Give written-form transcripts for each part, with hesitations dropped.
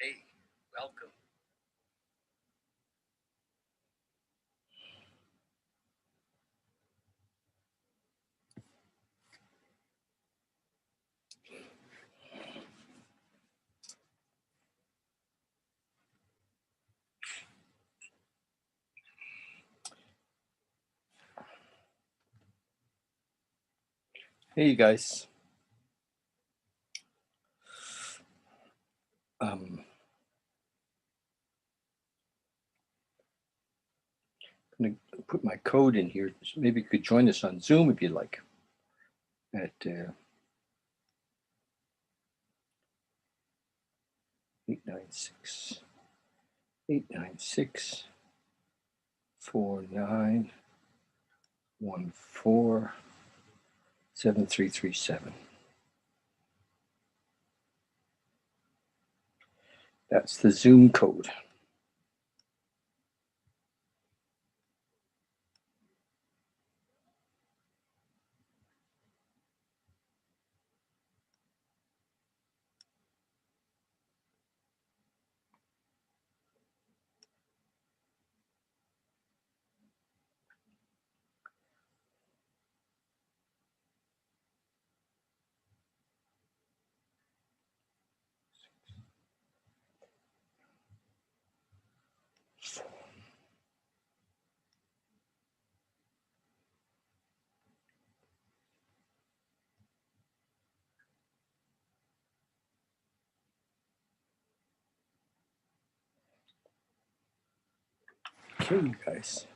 Hey, welcome. Hey, you guys. Um, I'm going to put my code in here. Maybe you could join us on Zoom if you'd like at 896 896 4914 7337. That's the Zoom code. Okay, you guys.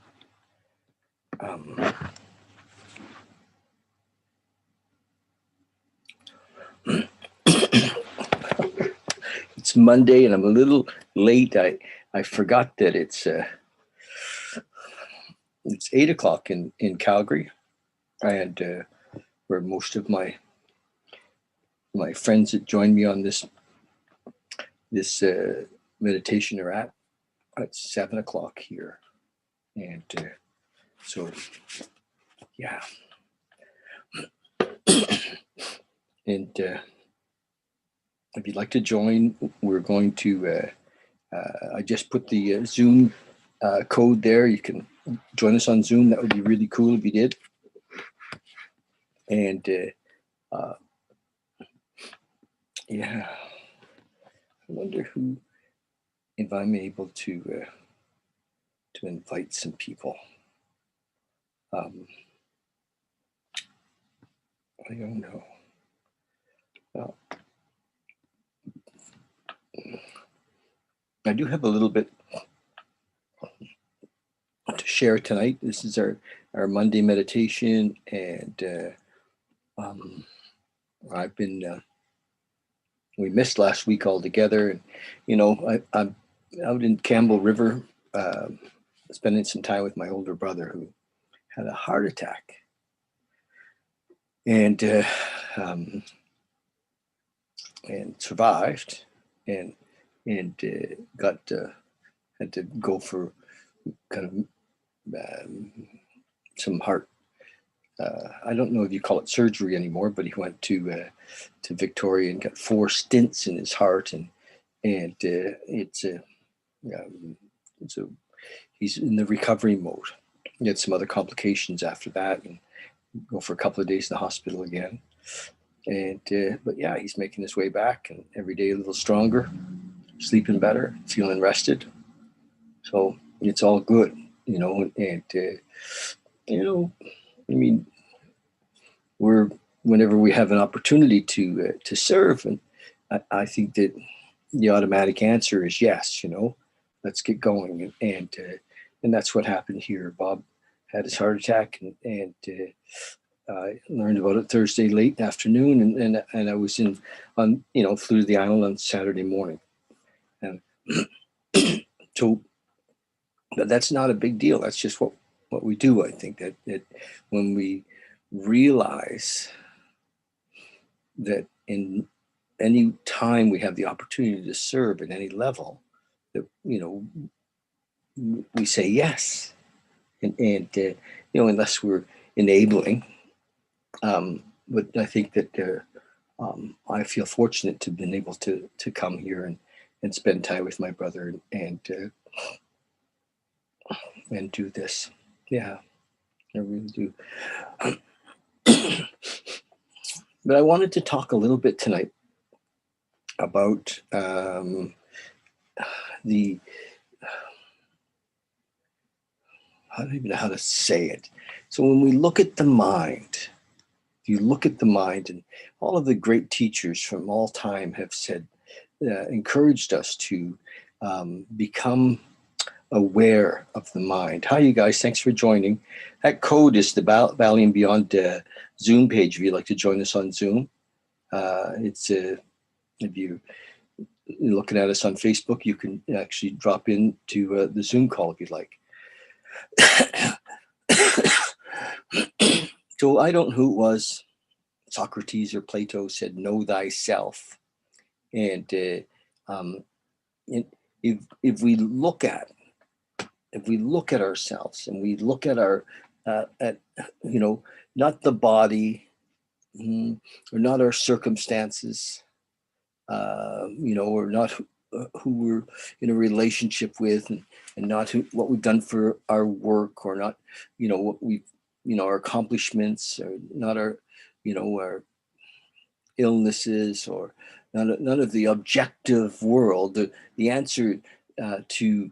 It's Monday and I'm a little late. I forgot that it's 8 o'clock in Calgary, and where most of my friends that joined me on this meditation are at. It's 7 o'clock here, and so yeah, and if you'd like to join, we're going to. I just put the Zoom code there. You can join us on Zoom. That would be really cool if you did. And yeah, I wonder if I'm able to invite some people. I don't know. Well, I do have a little bit to share tonight. This is our Monday meditation, and I've been we missed last week altogether, and I'm out in Campbell River, spending some time with my older brother who had a heart attack, and survived, and got had to go for kind of some heart. I don't know if you call it surgery anymore, but he went to Victoria and got 4 stents in his heart, and it's a he's in the recovery mode. He had some other complications after that, and go for a couple of days in the hospital again. And but yeah, he's making his way back, and every day a little stronger, sleeping better, feeling rested. So it's all good, and I mean, we're whenever we have an opportunity to serve, and I think that the automatic answer is yes. Let's get going, and that's what happened here. Bob had his heart attack, and I learned about it Thursday late afternoon, and I was flew to the island on Saturday morning, and so, but that's not a big deal. That's just what we do. I think that when we realize that in any time we have the opportunity to serve at any level, that we say yes, and unless we're enabling. But I think that I feel fortunate to have been able to come here and spend time with my brother and do this. Yeah, I really do. But I wanted to talk a little bit tonight about the, I don't even know how to say it. So when we look at the mind, you look at the mind, and all of the great teachers from all time have said, encouraged us to become aware of the mind. Hi, you guys. Thanks for joining. That code is the Valley and Beyond Zoom page. If you'd like to join us on Zoom, it's if you're looking at us on Facebook, you can actually drop into the Zoom call if you'd like. So I don't know who it was, Socrates or Plato, said, "Know thyself." And if we look at ourselves, and we look at our at not the body, or not our circumstances, or not who we're in a relationship with, and not what we've done for our work, or not what we've our accomplishments, or not our our illnesses, or none of the objective world. The answer to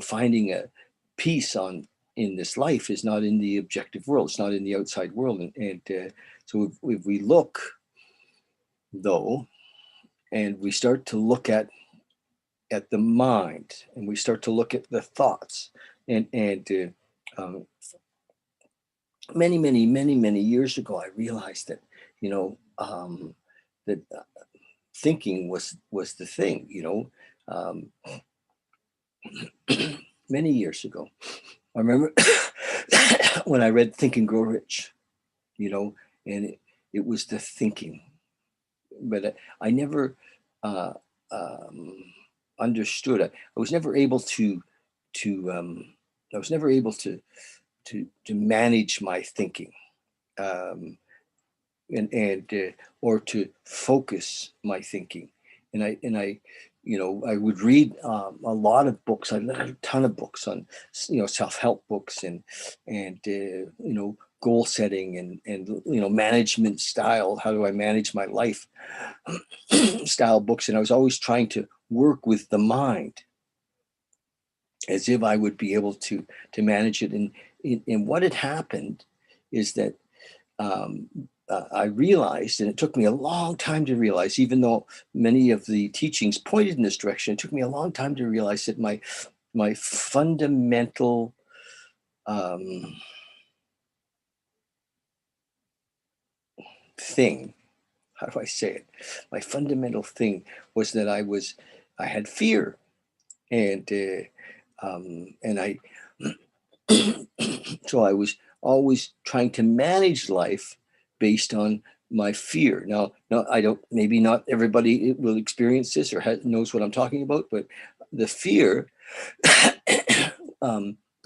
finding a peace in this life is not in the objective world. It's not in the outside world. And so if we look, though, and we start to look at the mind, and we start to look at the thoughts, and many years ago, I realized that that thinking was the thing. Many years ago, I remember when I read Think and Grow Rich, and it was the thinking, but I never understood it. I was never able to manage my thinking, and or to focus my thinking. And I I would read a lot of books. I read a ton of books on self-help books, and goal setting, and management style. How do I manage my life style books? And I was always trying to work with the mind as if I would be able to manage it. And what had happened is that I realized, and it took me a long time to realize, even though many of the teachings pointed in this direction, it took me a long time to realize that my fundamental thing, how do I say it? My fundamental thing was that I had fear, and I so I was always trying to manage life based on my fear. Now, I don't. Maybe not everybody will experience this or knows what I'm talking about, but the fear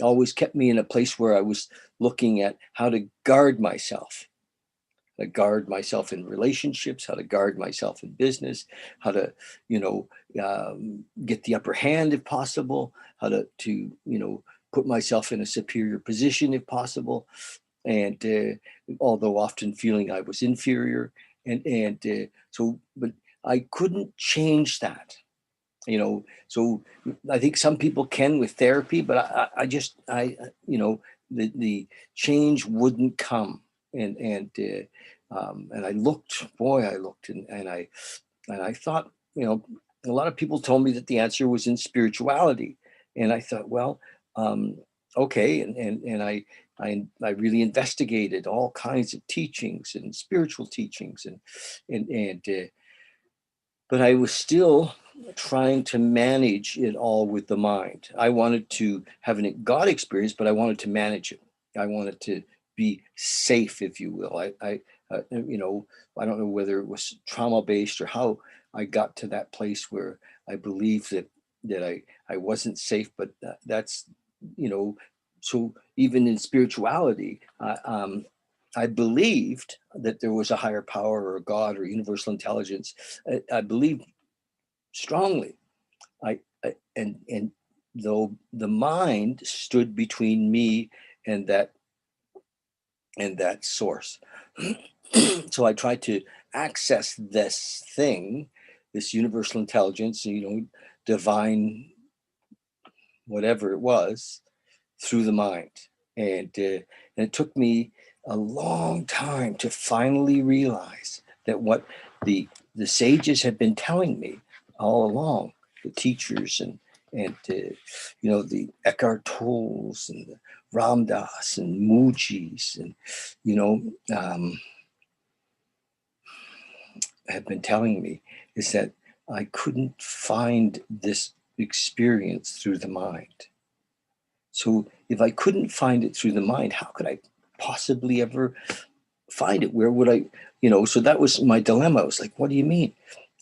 always kept me in a place where I was looking at how to guard myself. How to guard myself in relationships, how to guard myself in business, how to, get the upper hand if possible, how to put myself in a superior position if possible, and although often feeling I was inferior, but I couldn't change that. So I think some people can with therapy, but I just the change wouldn't come. And I looked, and I thought, a lot of people told me that the answer was in spirituality. And I thought, well, okay. And I really investigated all kinds of teachings and spiritual teachings, but I was still trying to manage it all with the mind. I wanted to have a God experience, but I wanted to manage it. I wanted to be safe, if you will. I don't know whether it was trauma-based or how I got to that place where I believed that I wasn't safe, but that's, so even in spirituality, I believed that there was a higher power or God or universal intelligence. I believed strongly. And though the mind stood between me and that source. So I tried to access this thing, this universal intelligence, divine, whatever it was, through the mind. And it took me a long time to finally realize that what the sages had been telling me all along, the teachers and the Eckhart Tolles and the Ram Dass and Mujis and have been telling me, is that I couldn't find this experience through the mind. So if I couldn't find it through the mind, how could I possibly ever find it? Where would I, so that was my dilemma. I was like, what do you mean?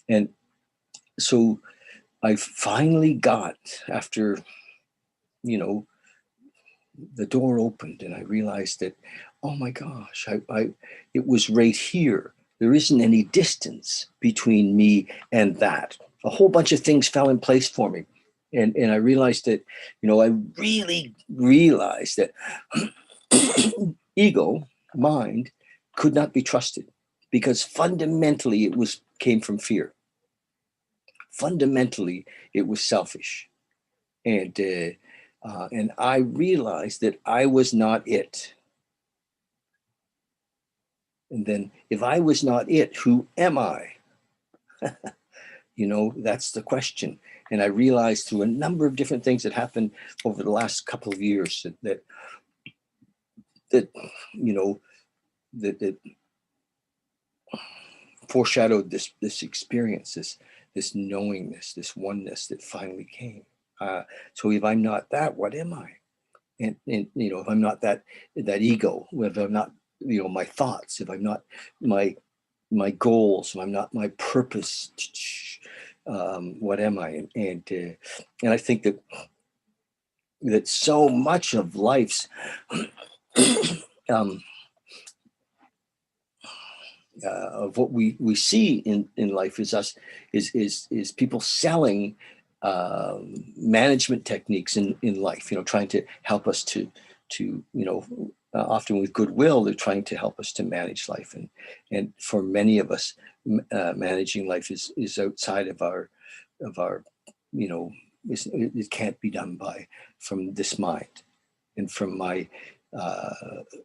And so I finally got, after, the door opened and I realized that, oh my gosh, it was right here. There isn't any distance between me and that. A whole bunch of things fell in place for me. And I realized that, I really realized that ego, mind, could not be trusted because fundamentally it came from fear. Fundamentally, it was selfish. And I realized that I was not it. And then if I was not it, who am I? That's the question. And I realized through a number of different things that happened over the last couple of years that foreshadowed this experience, this knowingness, this oneness that finally came. So if I'm not that, what am I? And if I'm not that ego, if I'm not my thoughts, if I'm not my goals, if I'm not my purpose, what am I? And I think that so much of life's of what we see in life is people selling management techniques in life, trying to help us to often with goodwill, they're trying to help us to manage life. And for many of us, managing life is outside of our it can't be done from this mind and from my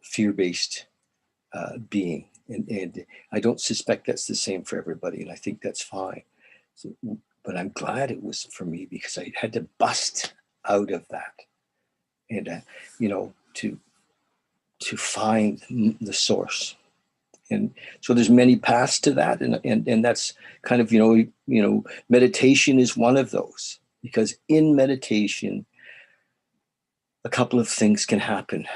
fear-based being. And I don't suspect that's the same for everybody. And I think that's fine. So, but I'm glad it was for me because I had to bust out of that and, to find the source. And so there's many paths to that. And that's kind of, meditation is one of those, because in meditation, a couple of things can happen.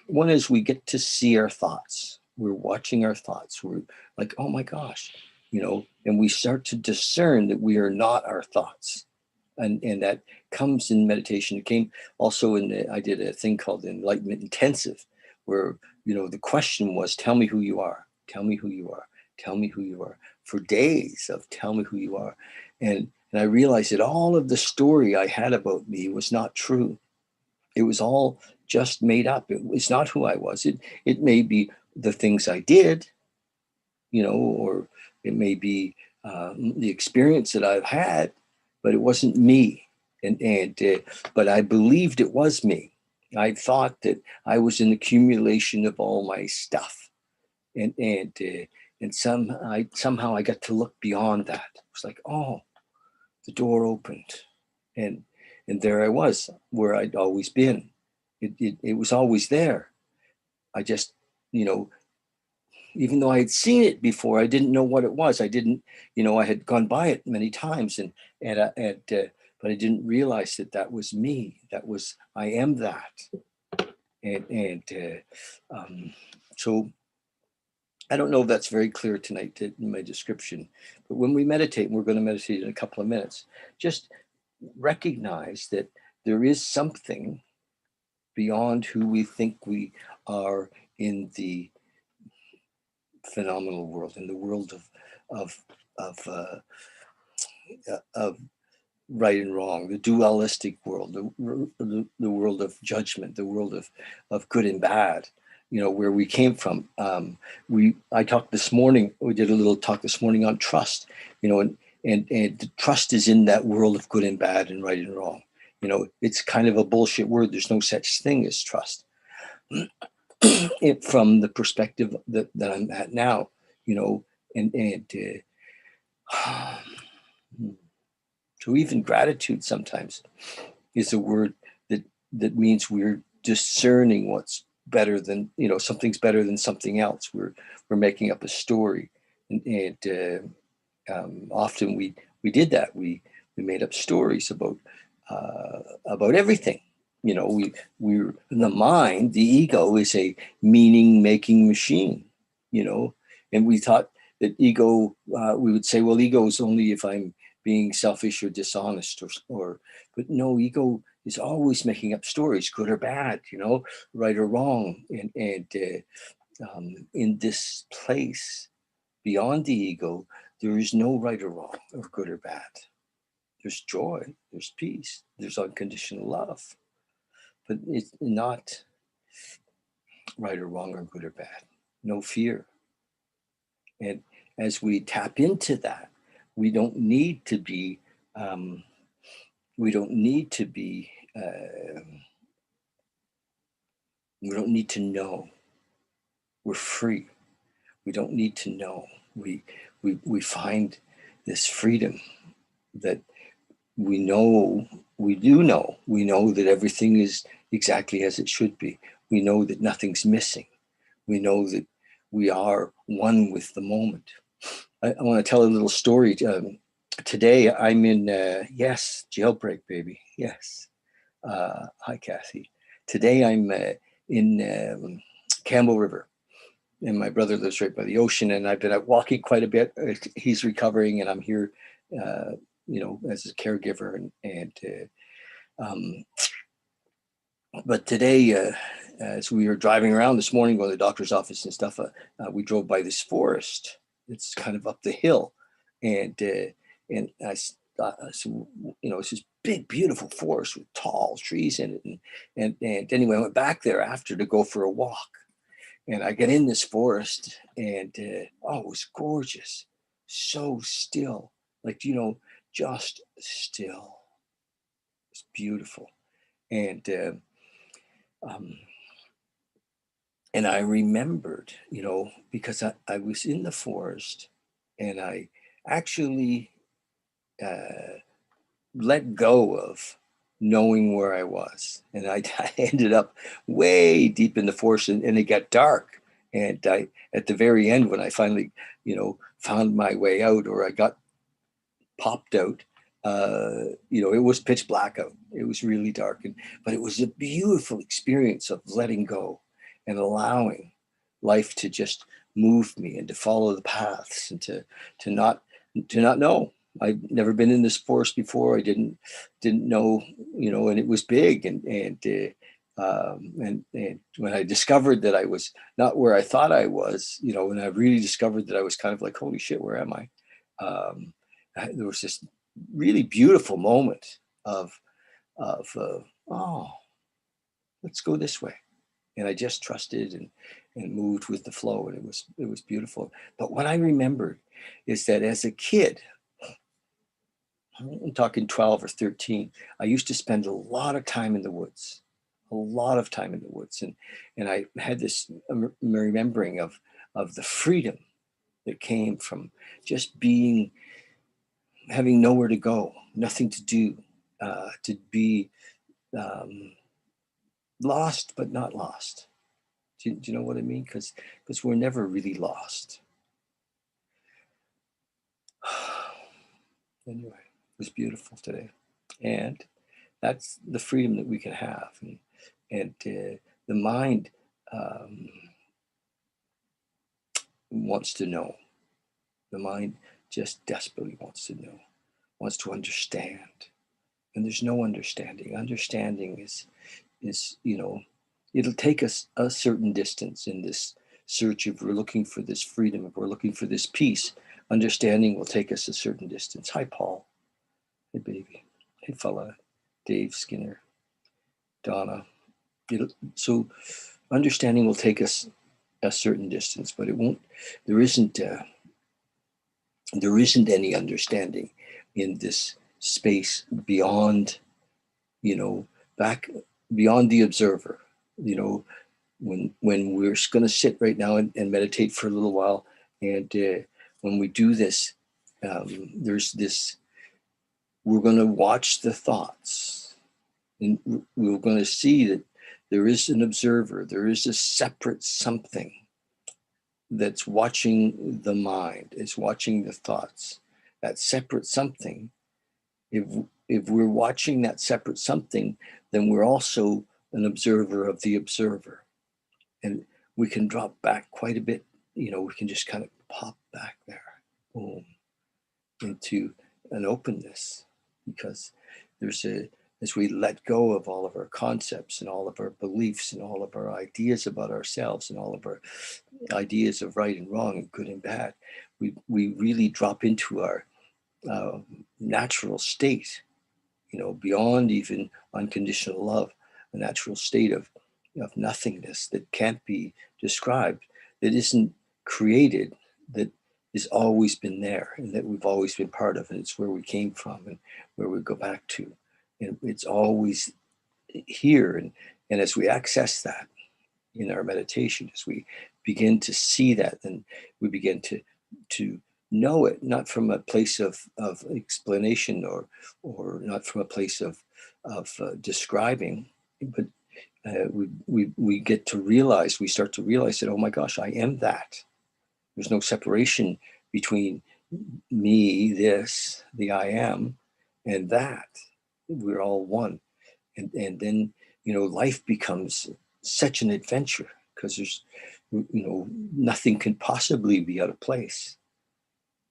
One is we get to see our thoughts. We're watching our thoughts. We're like, oh my gosh, and we start to discern that we are not our thoughts. And that comes in meditation. It came also I did a thing called Enlightenment Intensive, where, the question was, tell me who you are, tell me who you are, tell me who you are, for days of tell me who you are. And I realized that all of the story I had about me was not true. It was all just made up. It's not who I was. It may be the things I did, or it may be the experience that I've had, but it wasn't me. But I believed it was me. I thought that I was an accumulation of all my stuff, and somehow I got to look beyond that. It was like, oh, the door opened, and there I was, where I'd always been. It was always there. I just, even though I had seen it before, I didn't know what it was. I didn't, I had gone by it many times, but I didn't realize that was me. I am that. So I don't know if that's very clear tonight in my description, but when we meditate, and we're going to meditate in a couple of minutes, just recognize that there is something beyond who we think we are in the phenomenal world, in the world of of right and wrong, the dualistic world, the world of judgment, the world of good and bad, where we came from. I talked this morning, we did a little talk this morning on trust, and trust is in that world of good and bad and right and wrong. It's kind of a bullshit word. There's no such thing as trust. From the perspective that I'm at now, and so even gratitude sometimes is a word that means we're discerning what's better than, something's better than something else. We're making up a story, and often we did that. We made up stories about everything. We're the mind, the ego is a meaning making machine, and we thought that ego, we would say, well, ego is only if I'm being selfish or dishonest but no, ego is always making up stories, good or bad, right or wrong. And in this place beyond the ego, there is no right or wrong or good or bad. There's joy, there's peace, there's unconditional love, but it's not right or wrong or good or bad. No fear. And as we tap into that, we don't need to be we don't need to be we don't need to know. We're free. We don't need to know. We find this freedom that we know. We know that everything is exactly as it should be. We know that nothing's missing. We know that we are one with the moment. I want to tell a little story. Today I'm in, yes, jailbreak, baby. Yes. Hi, Kathy. Today I'm in Campbell River, and my brother lives right by the ocean, and I've been out walking quite a bit. He's recovering, and I'm here, as a caregiver. But today, as we were driving around this morning, going to the doctor's office and stuff, we drove by this forest. It's kind of up the hill, and I so, it's this big, beautiful forest with tall trees in it, and anyway, I went back there after to go for a walk, and I get in this forest, and it was gorgeous, so still, like just still. It's beautiful, and um, and I remembered, because I was in the forest, and I actually let go of knowing where I was. And I ended up way deep in the forest, and it got dark. And at the very end, when I finally, found my way out, or I got popped out, it was pitch black out. It was really dark, but it was a beautiful experience of letting go and allowing life to just move me and to follow the paths, and to not know. I'd never been in this forest before. I didn't know, and it was big, and when I discovered that I was not where I thought I was, and I really discovered that I was kind of like, holy shit, where am I? There was this really beautiful moment of oh, let's go this way, and I just trusted and moved with the flow, and it was beautiful. But what I remembered is that as a kid, I'm talking 12 or 13, I used to spend a lot of time in the woods, and I had this remembering of the freedom that came from just having nowhere to go, nothing to do, to be lost but not lost. Do you know what I mean? Because we're never really lost. Anyway, it was beautiful today, and that's the freedom that we can have, and the mind wants to know. The mind just desperately wants to know, wants to understand, and there's no understanding. Understanding is it'll take us a certain distance in this search. If we're looking for this freedom, if we're looking for this peace, understanding will take us a certain distance. Hi, Paul. Hey, baby. Hey, fella. Dave Skinner. Donna. So understanding will take us a certain distance, but it won't. There isn't. There isn't any understanding in this space beyond, back beyond the observer. You know, when we're going to sit right now and meditate for a little while, and when we do this, there's this. We're going to watch the thoughts, and we're going to see that there is an observer. There is a separate something that's watching the mind, is watching the thoughts. That separate something, if if we're watching that separate something, then we're also an observer of the observer. And we can drop back quite a bit, we can just kind of pop back there, boom, into an openness, because there's as we let go of all of our concepts and all of our beliefs and all of our ideas about ourselves and all of our ideas of right and wrong and good and bad, we really drop into our uh, natural state, beyond even unconditional love, a natural state of nothingness that can't be described, that isn't created, that has always been there and that we've always been part of, and it's where we came from and where we go back to. And it's always here. And as we access that in our meditation, as we begin to see that, then we begin to know it, not from a place of explanation or not from a place of describing, but we get to realize, we start to realize that, oh my gosh, I am that. There's no separation between me, this, the I am, and that. We're all one. And then, life becomes such an adventure, because there's, nothing can possibly be out of place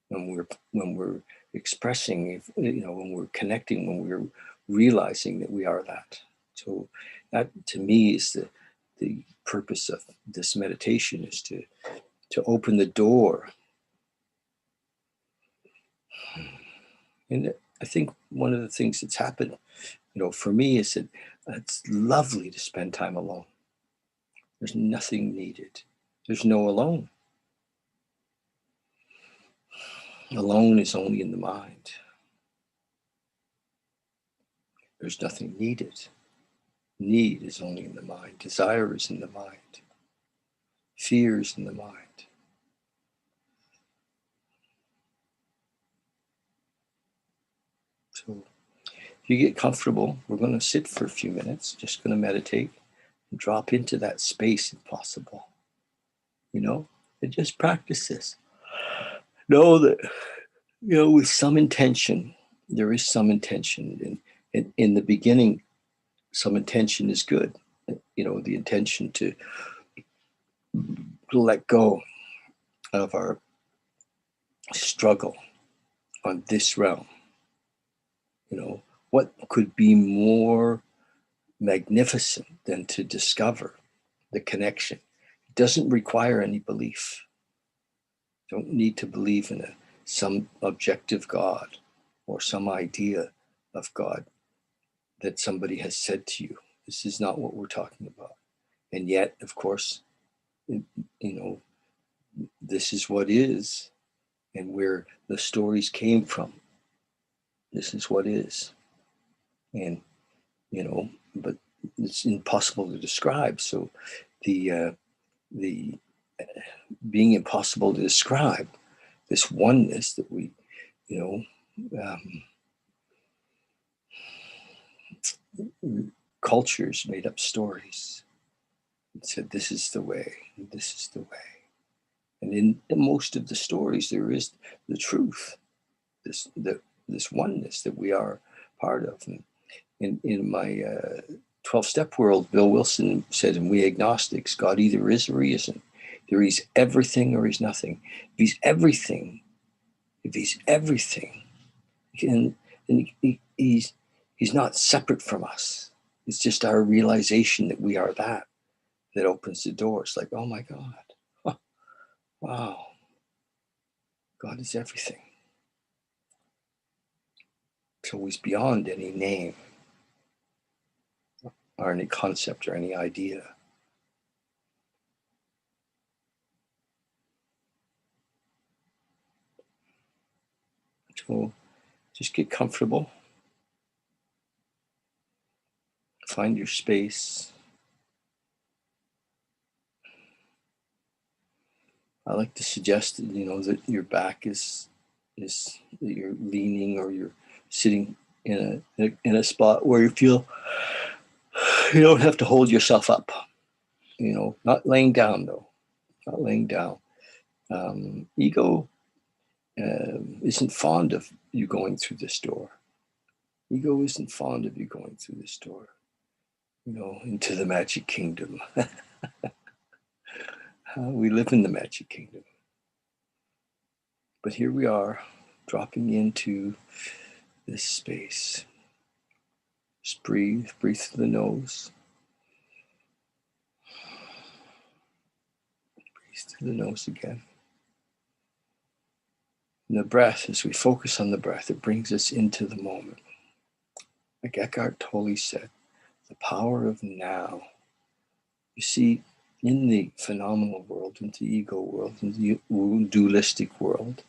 when we're expressing, when we're connecting, when we're realizing that we are that. So that, to me, is the purpose of this meditation, is to open the door. And I think one of the things that's happened, for me, is that it's lovely to spend time alone. There's nothing needed. There's no alone. Alone is only in the mind. There's nothing needed. Need is only in the mind. Desire is in the mind. Fear is in the mind. So if you get comfortable, we're going to sit for a few minutes, just going to meditate and drop into that space if possible. And just practice this. Know that, with some intention, there is some intention. And in the beginning, some intention is good. The intention to let go of our struggle on this realm. What could be more magnificent than to discover the connection? It doesn't require any belief. Don't need to believe in some objective God or some idea of God that somebody has said to you. This is not what we're talking about. And yet, of course, this is what is, and where the stories came from. This is what is. And, but it's impossible to describe. So the being impossible to describe, this oneness that we, cultures made up stories and said, this is the way, this is the way. And in most of the stories, there is the truth, this oneness that we are part of. And in my 12-step world, Bill Wilson said, and we agnostics, God either is or he isn't. Either he's everything or he's nothing. If he's everything, and he's not separate from us. It's just our realization that we are that opens the door. It's like, oh my God, huh, wow, God is everything. It's always beyond any name or any concept or any idea. So just get comfortable, find your space. I like to suggest that, that your back is that you're leaning or you're sitting in a spot where you feel you don't have to hold yourself up. Not laying down though, not laying down. Ego isn't fond of you going through this door. Ego isn't fond of you going through this door, into the magic kingdom. We live in the magic kingdom. But here we are, dropping into this space. Just breathe through the nose. Breathe through the nose again. And the breath, as we focus on the breath, it brings us into the moment. Like Eckhart Tolle said, the power of now. You see, in the phenomenal world, in the ego world, in the dualistic world,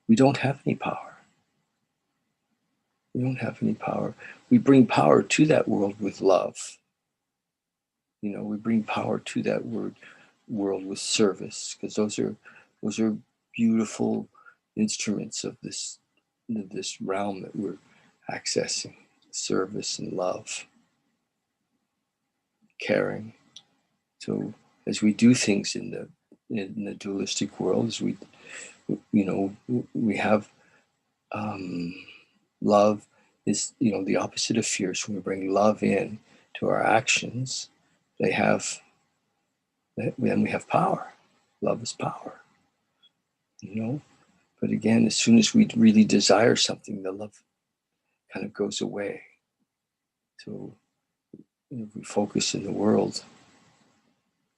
we don't have any power. We don't have any power. We bring power to that world with love. We bring power to that world with service, because those are beautiful instruments of this realm that we're accessing. Service and love, caring. So as we do things in the dualistic world, as we have love is the opposite of fear. So when we bring love in to our actions, then we have power. Love is power. But again, as soon as we really desire something, the love kind of goes away. So if we focus in the world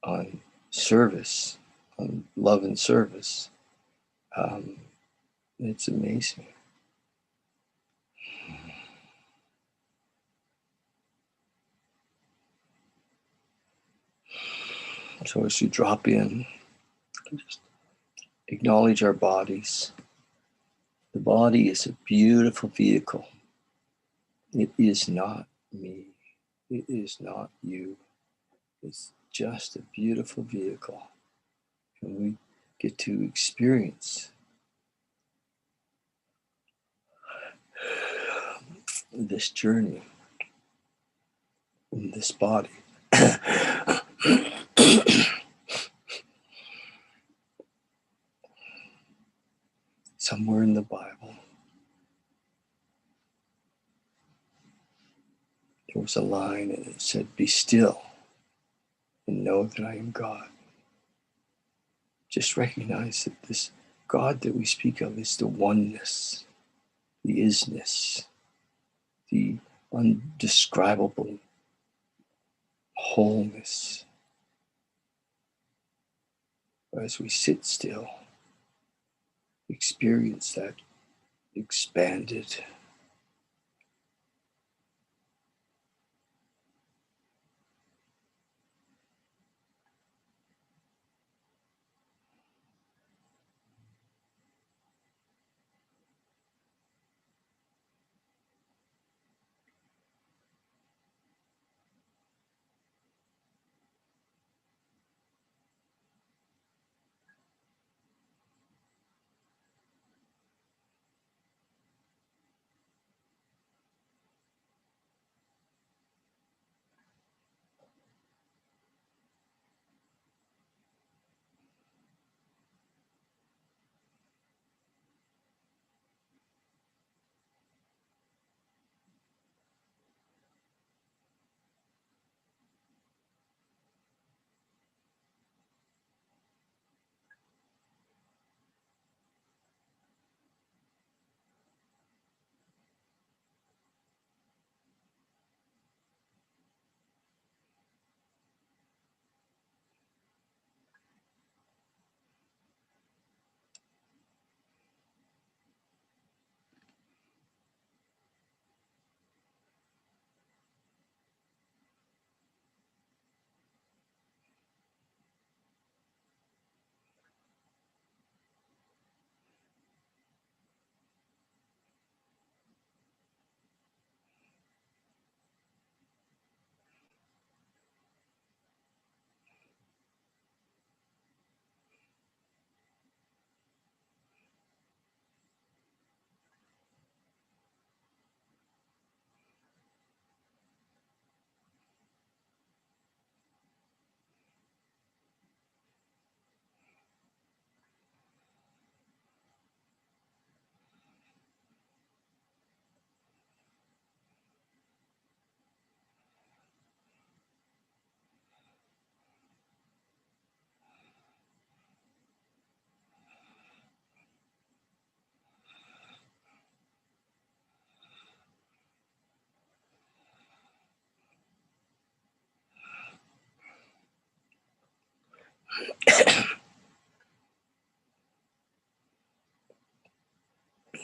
on service, on love and service, it's amazing. So as you drop in, just acknowledge our bodies. The body is a beautiful vehicle. It is not me. It is not you. It's just a beautiful vehicle. And we get to experience this journey in this body. Somewhere in the Bible, there was a line and it said, "Be still and know that I am God." Just recognize that this God that we speak of is the oneness, the isness, the undescribable wholeness. As we sit still, experience that expanded,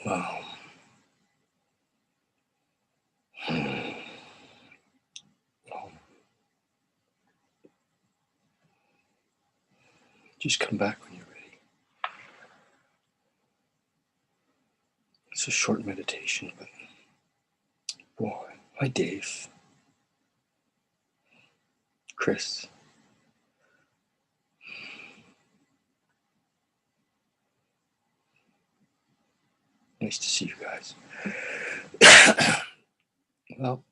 Wow. Just come back when you're ready. It's a short meditation, but boy. Hi, Dave. Chris. Nice to see you guys. Well,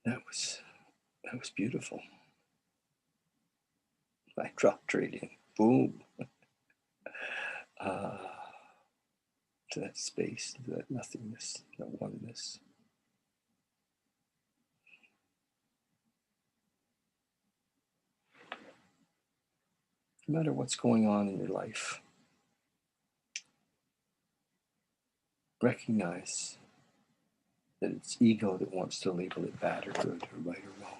that was beautiful. I dropped right in. Boom. Uh, to that space, to that nothingness, that oneness. No matter what's going on in your life, recognize that it's ego that wants to label it bad or good or right or wrong.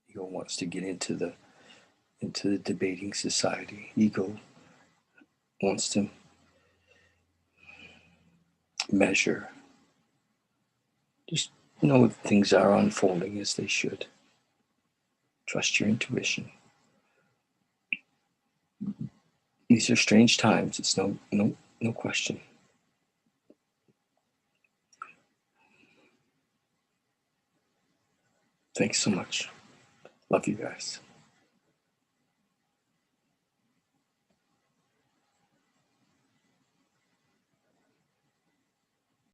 Ego wants to get into the debating society. Ego wants to measure. Just know that things are unfolding as they should. Trust your intuition. These are strange times. It's no question. Thanks so much. Love you guys.